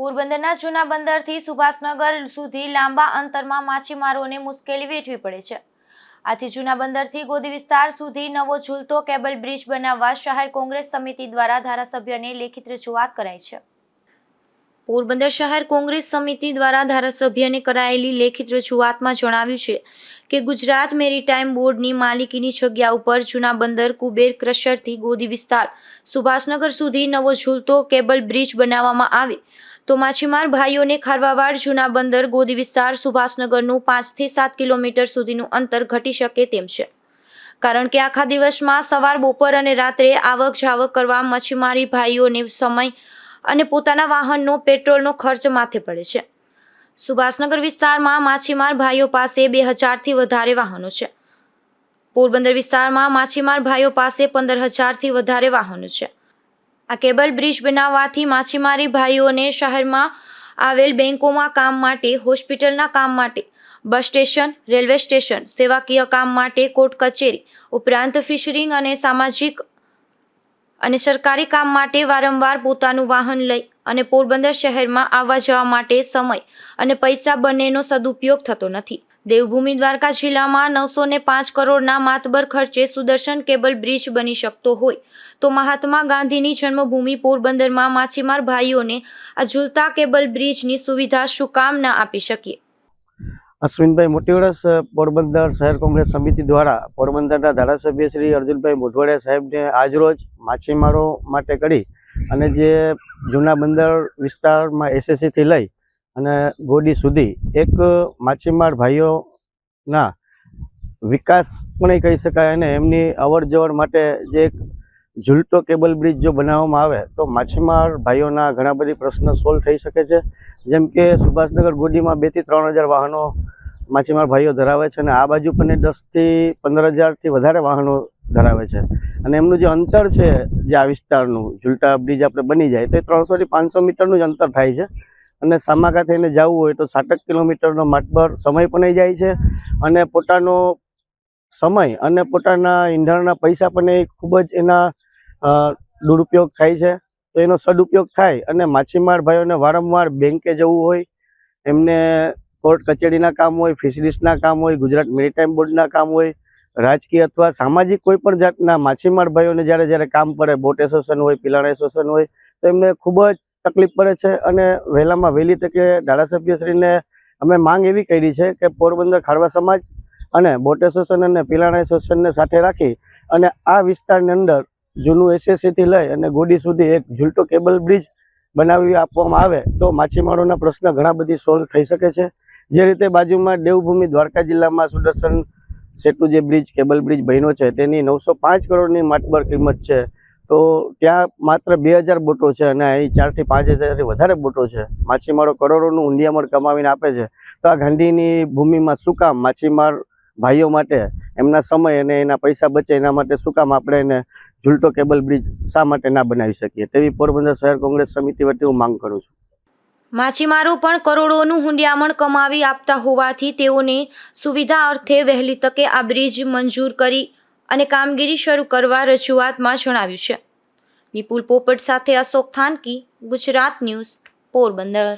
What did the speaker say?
પોરબંદરના જૂના બંદરથી સુભાષનગર સુધી લાંબા અંતરમાં માછીમારોને મુશ્કેલી વેઠવી પડે છે. આથી જૂના બંદરથી ગોદી વિસ્તાર સુધી નવો ઝૂલતો કેબલ બ્રિજ બનાવવા શહેર કોંગ્રેસ સમિતિ દ્વારા ધારાસભ્યને લેખિત રજૂઆત કરાઈ છે. પોરબંદર શહેર કોંગ્રેસ સમિતિ દ્વારા ધારાસભ્યને કરાયેલી લેખિત રજૂઆતમાં જણાવ્યું છે કે ગુજરાત મેરીટાઈમ બોર્ડની માલિકીની જગ્યા ઉપર જૂના બંદર કુબેર ક્રશરથી ગોદી વિસ્તાર સુભાષનગર સુધી નવો ઝૂલતો કેબલ બ્રિજ બનાવવામાં આવે તો માછીમાર ભાઈઓને ખારવાવાડ જૂના બંદર ગોદી વિસ્તાર સુભાષનગરનું 5 થી 7 કિલોમીટર સુધીનું અંતર ઘટી શકે તેમ છે. કારણ કે આખા દિવસમાં સવાર, બપોર અને રાત્રે આવક જાવક કરવા માછીમારી ભાઈઓને સમય અને પોતાના વાહનનો પેટ્રોલનો ખર્ચ માથે પડે છે. સુભાષનગર વિસ્તારમાં માછીમાર ભાઈઓ પાસે 2000થી વધારે વાહનો છે. પોરબંદર વિસ્તારમાં માછીમાર ભાઈઓ પાસે 15000થી વધારે વાહનો છે. આ કેબલ બ્રિજ બનાવવાથી માછીમારી ભાઈઓને શહેરમાં આવેલ બેંકોમાં કામ માટે, હોસ્પિટલના કામ માટે, બસ સ્ટેશન, રેલવે સ્ટેશન, સેવાકીય કામ માટે કોર્ટ કચેરી ઉપરાંત ફિશરિંગ અને સામાજિક અને સરકારી કામ માટે વારંવાર પોતાનું વાહન લઈ અને પોરબંદર શહેરમાં આવવા જવા માટે સમય અને પૈસા બંનેનો સદુપયોગ થતો નથી. દેવભૂમિ દ્વારકા જિલ્લામાં 905 કરોડના માતબર ખર્ચે સુદર્શન કેબલ બ્રિજ બની શકતો હોય તો મહાત્મા ગાંધીની જન્મભૂમિ પોરબંદરમાં માછીમાર ભાઈઓને આ ઝૂલતા કેબલ બ્રિજની સુવિધા શું કામ ના આપી શકીએ? અશ્વિનભાઈ મોટીવડસ પોરબંદર શહેર કોંગ્રેસ સમિતિ દ્વારા પોરબંદરના ધારાસભ્ય શ્રી અર્જુનભાઈ મોઢવાડિયા સાહેબને આજરોજ માછીમારો માટે કરી અને જે જૂના બંદર વિસ્તારમાં એસએસસીથી લઈ અને ગોડી સુધી એક માછીમાર ભાઈઓના વિકાસ પણ કહી શકાય અને એમની અવર જવર માટે જે એક ઝૂલતો કેબલ બ્રિજ જો બનાવવામાં આવે તો માછીમાર ભાઈઓના ઘણા બધી પ્રશ્ન સોલ્વ થઈ શકે છે. જેમ કે સુભાષનગર ગોડીમાં 2 થી 3000 વાહનો માછીમાર ભાઈઓ ધરાવે છે અને આ બાજુ પણ 10 થી 15000થી વધારે વાહનો ધરાવે છે. અને એમનું જે અંતર છે જે આ વિસ્તારનું ઝૂલતા બ્રિજ આપણે બની જાય તો 300 થી 500 મીટરનું જ અંતર થાય છે. અને સામાકા થઈને જવું હોય તો 7 કિલોમીટરનો માતબર સમય પણ જાય છે અને પોતાનો સમય અને પોતાના ઈંધણના પૈસા પણ એ ખૂબ જ એના દુરુપયોગ થાય છે. તો એનો સદુપયોગ થાય અને માછીમાર ભાઈઓને વારંવાર બેંકે જવું હોય, એમને કોર્ટ કચેરીના કામ હોય, ફિશરીઝના કામ હોય, ગુજરાત મેરીટાઈમ બોર્ડના કામ હોય, રાજકીય અથવા સામાજિક કોઈ પણ જાતના માછીમાર ભાઈઓને જ્યારે કામ પડે, બોટ એસોસિએશન હોય, પિલાણા એસોસિએશન હોય તો એમને ખૂબ જ તકલીફ પડે છે. અને વહેલામાં વહેલી તકે ધારાસભ્યશ્રીને અમે માંગ એવી કરી છે કે પોરબંદર ખારવા સમાજ અને બોટ એસોસિએશન અને પિલાણા એસોસિએશનને સાથે રાખી અને આ વિસ્તારની અંદર જૂનું એસએસસીથી લઈ અને ગોડી સુધી એક ઝૂલતો કેબલ બ્રિજ બનાવી આપવામાં આવે તો માછીમારોના પ્રશ્ન ઘણા બધી સોલ્વ થઈ શકે છે. જે રીતે બાજુમાં દેવભૂમિ દ્વારકા જિલ્લામાં સુદર્શન સેતુ જે બ્રિજ કેબલ બ્રિજ બન્યો છે તેની 905 કરોડની માતબર કિંમત છે. તો ત્યાં માત્ર 2000 બોટો છે અને અહીં 4 થી 5000થી વધારે બોટો છે. માછીમારો કરોડોનું ઊંડિયામણ કમાવીને આપે છે. તો આ ગાંધીની ભૂમિમાં શું કામ માછીમાર ભાઈઓ માટે એમના સમય અને એના પૈસા બચે એના માટે શું કામ આપણે એને ઝૂલતો કેબલ બ્રિજ શા માટે ના બનાવી શકીએ તેવી પોરબંદર શહેર કોંગ્રેસ સમિતિ વતી હું માંગ કરું છું. માછીમારો પણ કરોડોનું હુંડિયામણ કમાવી આપતા હોવાથી તેઓને સુવિધા અર્થે વહેલી તકે આ બ્રિજ મંજૂર કરી અને કામગીરી શરૂ કરવા રજૂઆતમાં જણાવ્યું છે. નિપુલ પોપટ સાથે અશોક થાનકી, ગુજરાત ન્યૂઝ, પોરબંદર.